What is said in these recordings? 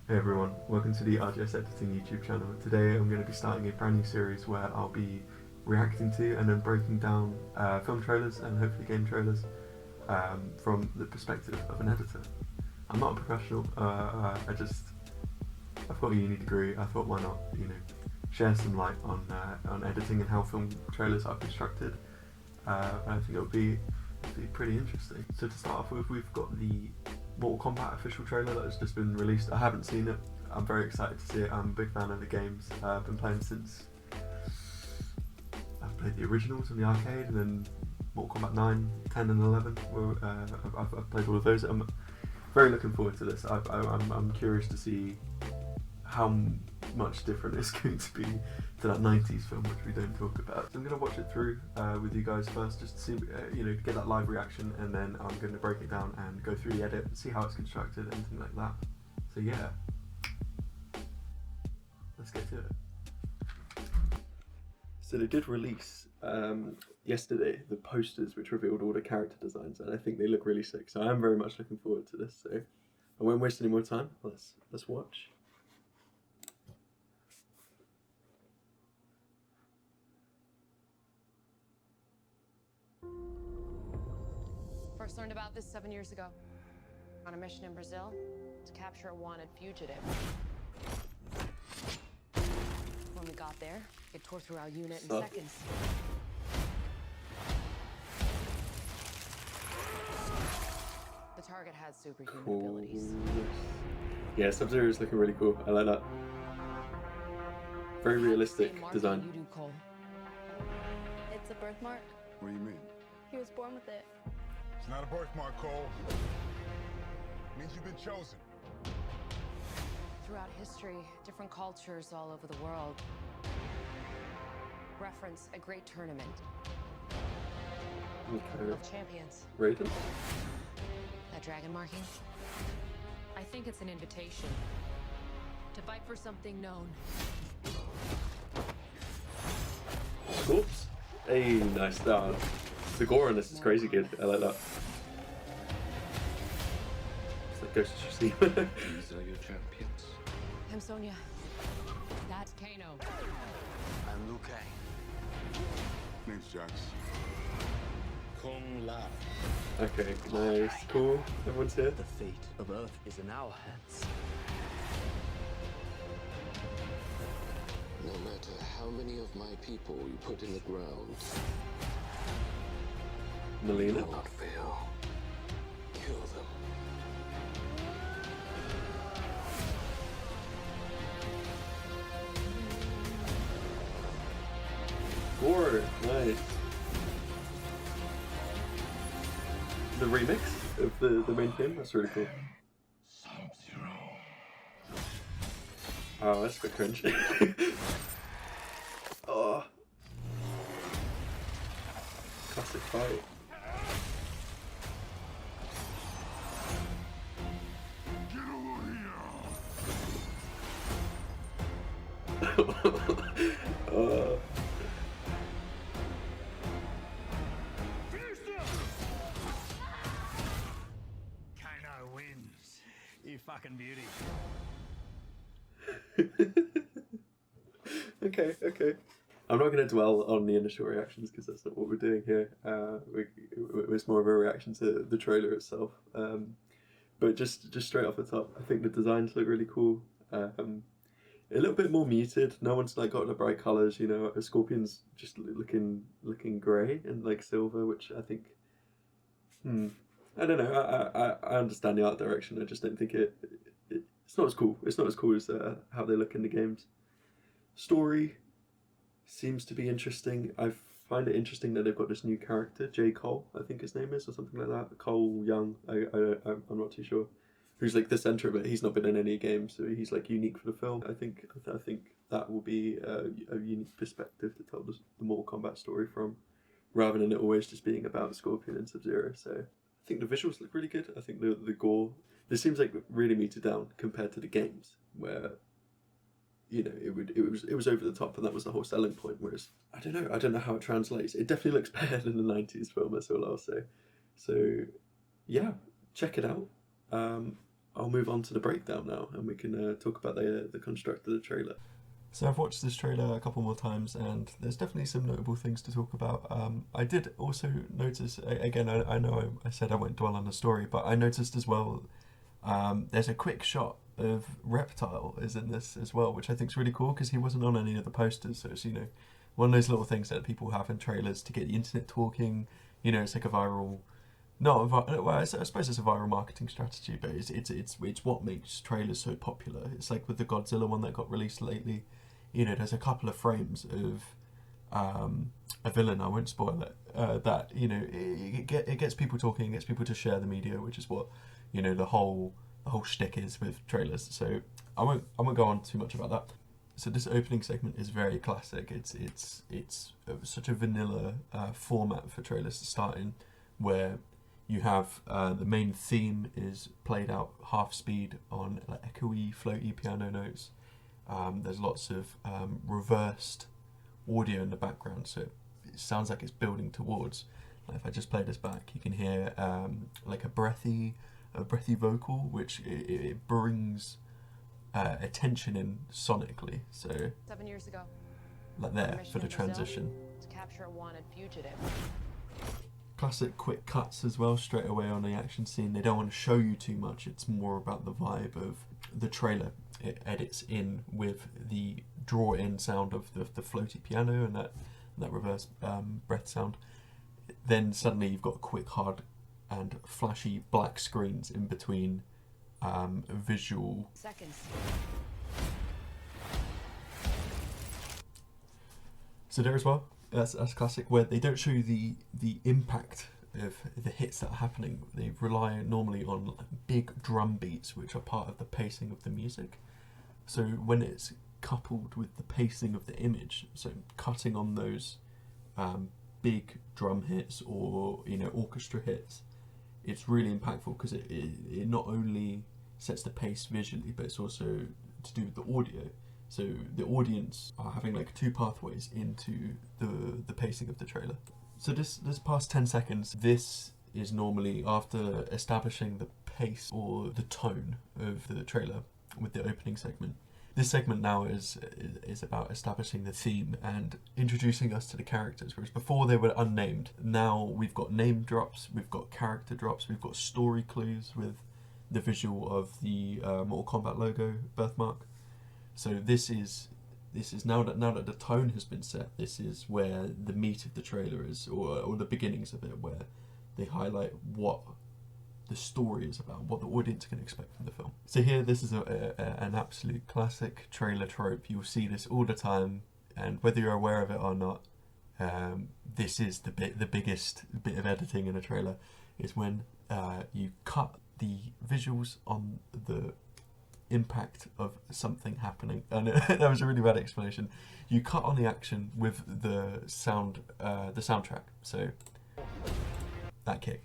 Hey everyone, welcome to the RGS Editing YouTube channel. Today I'm going to be starting a brand new series where I'll be reacting to and then breaking down film trailers and hopefully game trailers from the perspective of an editor. I'm not a professional, I've got a uni degree. I thought why not, share some light on editing and how film trailers are constructed. I think it'll be pretty interesting. So to start off with, we've got the Mortal Kombat official trailer that has just been released. I haven't seen it. I'm very excited to see it. I'm a big fan of the games. I've been playing since I've played the originals in the arcade, and then Mortal Kombat 9, 10 and 11. I've played all of those. I'm very looking forward to this. I'm curious to see how much different it's going to be to that 90s film, which we don't talk about. So I'm going to watch it through with you guys first, just to see, get that live reaction, and then I'm going to break it down and go through the edit, see how it's constructed, anything like that. So yeah, let's get to it. So they did release yesterday the posters which revealed all the character designs, and I think they look really sick. So I am very much looking forward to this. So I won't waste any more time. Let's watch. First learned about this 7 years ago, on a mission in Brazil to capture a wanted fugitive. When we got there, it tore through our unit in seconds. The target had superhuman abilities. Yeah, Sub-Zero is looking really cool. I like that. Very realistic design. You do, Cole. It's a birthmark. What do you mean? He was born with it. It's not a birthmark, Cole. It means you've been chosen. Throughout history, different cultures all over the world reference a great tournament Okay. of champions. Raiden? That dragon marking? I think it's an invitation to fight for something known. Oops. Hey, nice start. The gore on this is crazy good. I like that. It's like Ghost of Tsushima. These are your champions. I'm Sonya. That's Kano. I'm Liu Kang. Name's Jax. Kung Lao. Okay, nice, cool. Everyone's here. The fate of Earth is in our hands. No matter how many of my people you put in the ground, Melina. will not fail. Kill them. Gore, nice. The remix of the main theme, that's really cool. Sub-Zero. Oh, that's a bit cringe. Oh. Classic fight. Get over uh, Kano wins. You fucking beauty. okay. I'm not going to dwell on the initial reactions because that's not what we're doing here. It's more of a reaction to the trailer itself. But just straight off the top, I think the designs look really cool. A little bit more muted. No one's like got the bright colors. A Scorpion's just looking grey and like silver, which I think. I don't know. I understand the art direction. I just don't think it's not as cool. It's not as cool as how they look in the games. Story seems to be interesting. I find it interesting that they've got this new character, J. Cole, I think his name is, or something like that. Cole Young, I'm not too sure. Who's like the center of it. He's not been in any games, so he's like unique for the film. I think that will be a unique perspective to tell the Mortal Kombat story from, rather than it always just being about Scorpion and Sub-Zero. So I think the visuals look really good. I think the gore, this seems like really metered down compared to the games, where it was over the top, and that was the whole selling point. Whereas I don't know how it translates. It definitely looks better than the 90s film, that's all I'll say. So yeah, check it out. I'll move on to the breakdown now, and we can talk about the construct of the trailer. So I've watched this trailer a couple more times, and there's definitely some notable things to talk about. I did also notice, again, I know I said I won't dwell on the story, but I noticed as well, there's a quick shot of Reptile is in this as well, which I think is really cool because he wasn't on any of the posters. So it's, you know, one of those little things that people have in trailers to get the internet talking. You know, it's like a viral, well, I suppose it's a viral marketing strategy, but it's what makes trailers so popular. It's like with the Godzilla one that got released lately. You know, there's a couple of frames of a villain, I won't spoil it, that, you know, it gets people talking, it gets people to share the media, which is what, you know, the whole shtick is with trailers. So I won't go on too much about that. So this opening segment is very classic. It's such a vanilla format for trailers to start in, where you have the main theme is played out half speed on like echoey, floaty piano notes. There's lots of reversed audio in the background, so it sounds like it's building towards. Like if I just play this back, you can hear like a breathy vocal, which it brings attention in sonically. So 7 years ago, like there for the transition. to capture a wanted fugitive. Classic quick cuts as well straight away on the action scene. They don't want to show you too much. It's more about the vibe of the trailer. It edits in with the draw-in sound of the floaty piano and that reverse breath sound. Then suddenly you've got quick, hard, and flashy black screens in between visual. Seconds. So there as well. That's classic, where they don't show you the impact of the hits that are happening. They rely normally on like big drum beats, which are part of the pacing of the music. So when it's coupled with the pacing of the image, so cutting on those big drum hits or, you know, orchestra hits, it's really impactful because it not only sets the pace visually, but it's also to do with the audio. So the audience are having like two pathways into the pacing of the trailer. So this past 10 seconds, this is normally after establishing the pace or the tone of the trailer with the opening segment. This segment now is about establishing the theme and introducing us to the characters, whereas before they were unnamed. Now we've got name drops, we've got character drops, we've got story clues with the visual of the Mortal Kombat logo birthmark. So this is now that the tone has been set, this is where the meat of the trailer is, or the beginnings of it, where they highlight what the story is about, what the audience can expect from the film. So here, this is an absolute classic trailer trope. You'll see this all the time, and whether you're aware of it or not, this is the biggest bit of editing in a trailer, is when you cut the visuals on the impact of something happening. And that was a really bad explanation. You cut on the action with the sound, the soundtrack. So that kick,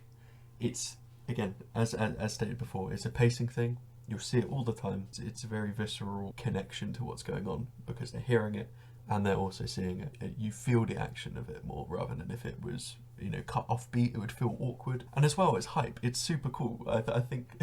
it's, again, as stated before, it's a pacing thing. You'll see it all the time. It's a very visceral connection to what's going on because they're hearing it and they're also seeing it. You feel the action of it more rather than if it was, you know, cut off beat. It would feel awkward. And as well, it's hype. It's super cool. I think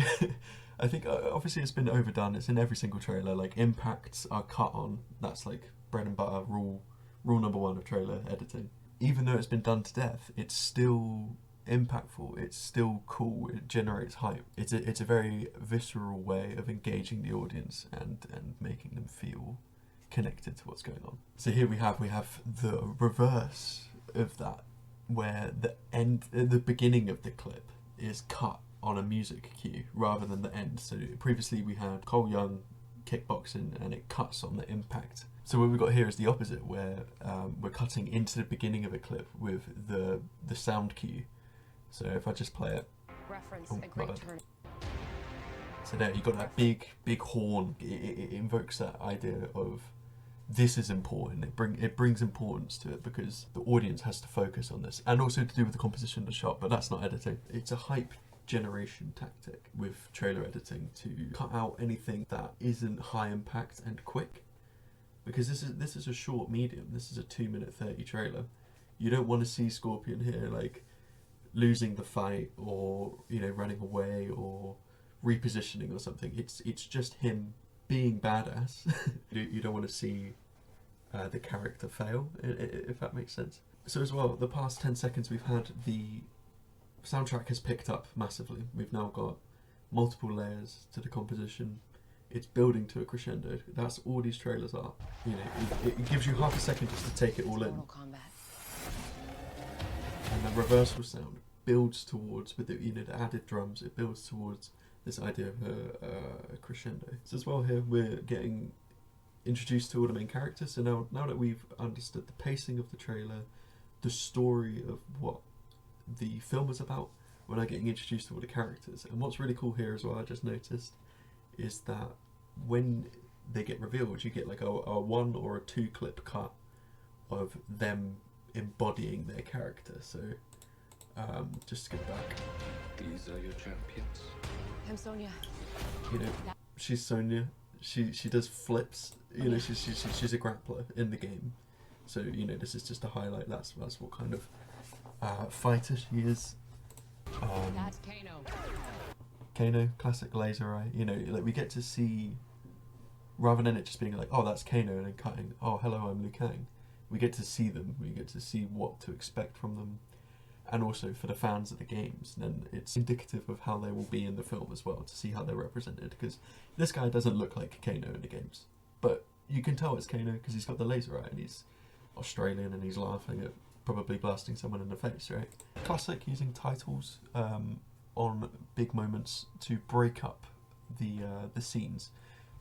I think obviously it's been overdone. It's in every single trailer. Like, impacts are cut on. That's like bread and butter, rule number one of trailer editing. Even though it's been done to death, it's still impactful. It's still cool. It generates hype. It's a very visceral way of engaging the audience and making them feel connected to what's going on. So here we have the reverse of that, where the beginning of the clip is cut on a music cue rather than the end. So previously we had Cole Young kickboxing and it cuts on the impact. So what we've got here is the opposite, where we're cutting into the beginning of a clip with the sound cue. So if I just play it, Reference a great turn. so there you got that big horn. It invokes that idea of this is important. It brings importance to it because the audience has to focus on this, and also to do with the composition of the shot. But that's not editing. It's a hype generation tactic with trailer editing to cut out anything that isn't high impact and quick, because this is a short medium. This is a 2-minute 30 trailer. You don't want to see Scorpion here like losing the fight, or, you know, running away, or repositioning or something. It's just him being badass. You don't want to see the character fail, if that makes sense. So as well, the past 10 seconds we've had, the soundtrack has picked up massively. We've now got multiple layers to the composition. It's building to a crescendo. That's all these trailers are. You know, it gives you half a second just to take it all in. Mortal Kombat. And the reversal sound builds towards, with the, you know, the added drums, it builds towards this idea of a crescendo. So as well here, we're getting introduced to all the main characters. So now that we've understood the pacing of the trailer, the story of what the film is about, we're now getting introduced to all the characters. And what's really cool here as well, I just noticed, is that when they get revealed, you get like a 1 or a 2 clip cut of them embodying their character. So just to go back, These are your champions. I'm Sonya. you know, she's Sonya. She does flips. You know, she's a grappler in the game. So you know, this is just a highlight. That's what kind of fighter she is. That's Kano. Kano, classic laser eye. You know, like we get to see, rather than it just being like, oh, that's Kano, and then cutting, oh, hello, I'm Liu Kang. We get to see them. We get to see what to expect from them. And also for the fans of the games, then it's indicative of how they will be in the film as well, to see how they're represented. Because this guy doesn't look like Kano in the games, but you can tell it's Kano because he's got the laser eye and he's Australian and he's laughing at probably blasting someone in the face, right? Classic using titles on big moments to break up the scenes.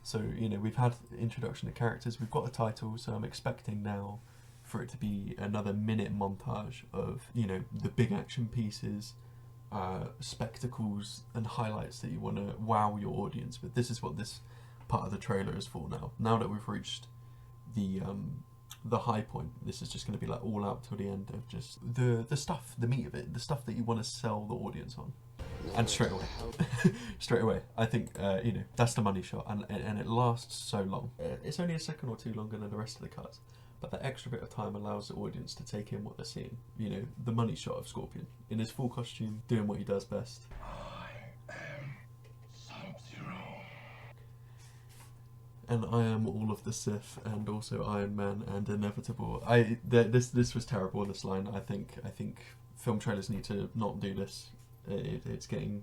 So you know, we've had introduction to characters, we've got a title, so I'm expecting now for it to be another minute montage of, you know, the big action pieces, spectacles and highlights that you want to wow your audience with. This is what this part of the trailer is for now. Now that we've reached the high point, this is just going to be like all out till the end of just the stuff, the meat of it, the stuff that you want to sell the audience on. And straight away, I think, you know, that's the money shot, and it lasts so long. It's only a second or two longer than the rest of the cuts, but that extra bit of time allows the audience to take in what they're seeing. You know, the money shot of Scorpion in his full costume, doing what he does best. I am Sub-Zero. And I am all of the Sith, and also Iron Man, and Inevitable. This was terrible, this line. I think film trailers need to not do this. It's getting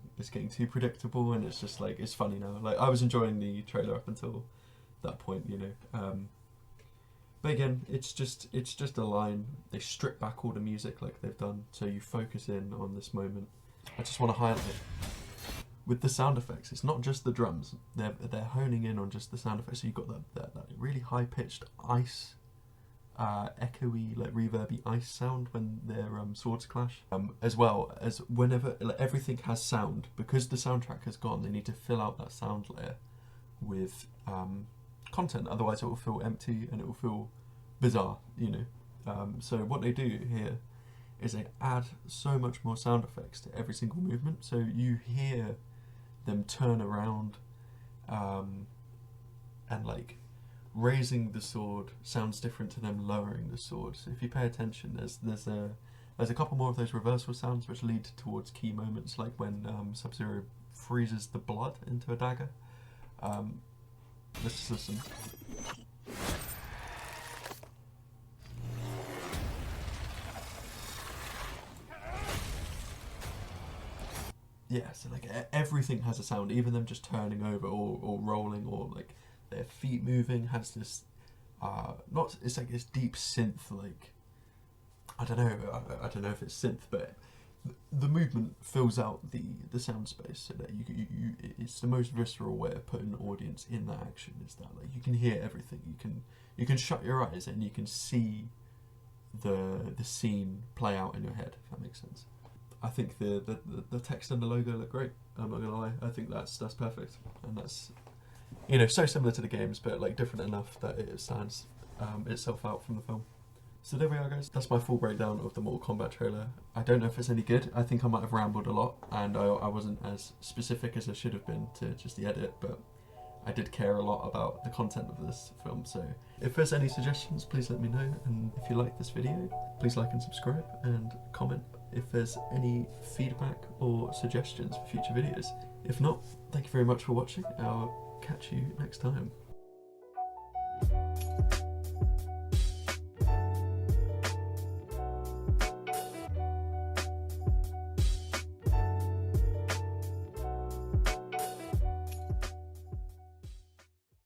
too predictable, and it's just like, it's funny now. Like, I was enjoying the trailer up until that point, you know. But again, it's just a line. They strip back all the music like they've done, so you focus in on this moment. I just want to highlight it. With the sound effects, it's not just the drums. They're honing in on just the sound effects. So you've got that really high pitched ice, echoey, like reverby ice sound when their swords clash. As well as whenever, like, everything has sound, because the soundtrack has gone. They need to fill out that sound layer with content. Otherwise, it will feel empty and it will feel bizarre. You know. So what they do here is they add so much more sound effects to every single movement. So you hear them turn around, and like raising the sword sounds different to them lowering the sword. So if you pay attention, there's a couple more of those reversal sounds which lead towards key moments, like when Sub-Zero freezes the blood into a dagger. Let's just listen. Yeah, so like everything has a sound, even them just turning over or rolling, or like their feet moving has this, it's like this deep synth, like, I don't know if it's synth, but the movement fills out the sound space, so that it's the most visceral way of putting the audience in that action, is that like you can hear everything, you can shut your eyes and you can see the scene play out in your head, if that makes sense. I think the text and the logo look great. I'm not gonna lie. I think that's perfect, and that's, you know, so similar to the games, but like different enough that it stands itself out from the film. So there we are, guys. That's my full breakdown of the Mortal Kombat trailer. I don't know if it's any good. I think I might have rambled a lot, and I wasn't as specific as I should have been to just the edit, but I did care a lot about the content of this film. So if there's any suggestions, please let me know, and if you like this video, please like and subscribe and comment if there's any feedback or suggestions for future videos. If not, thank you very much for watching. I'll catch you next time.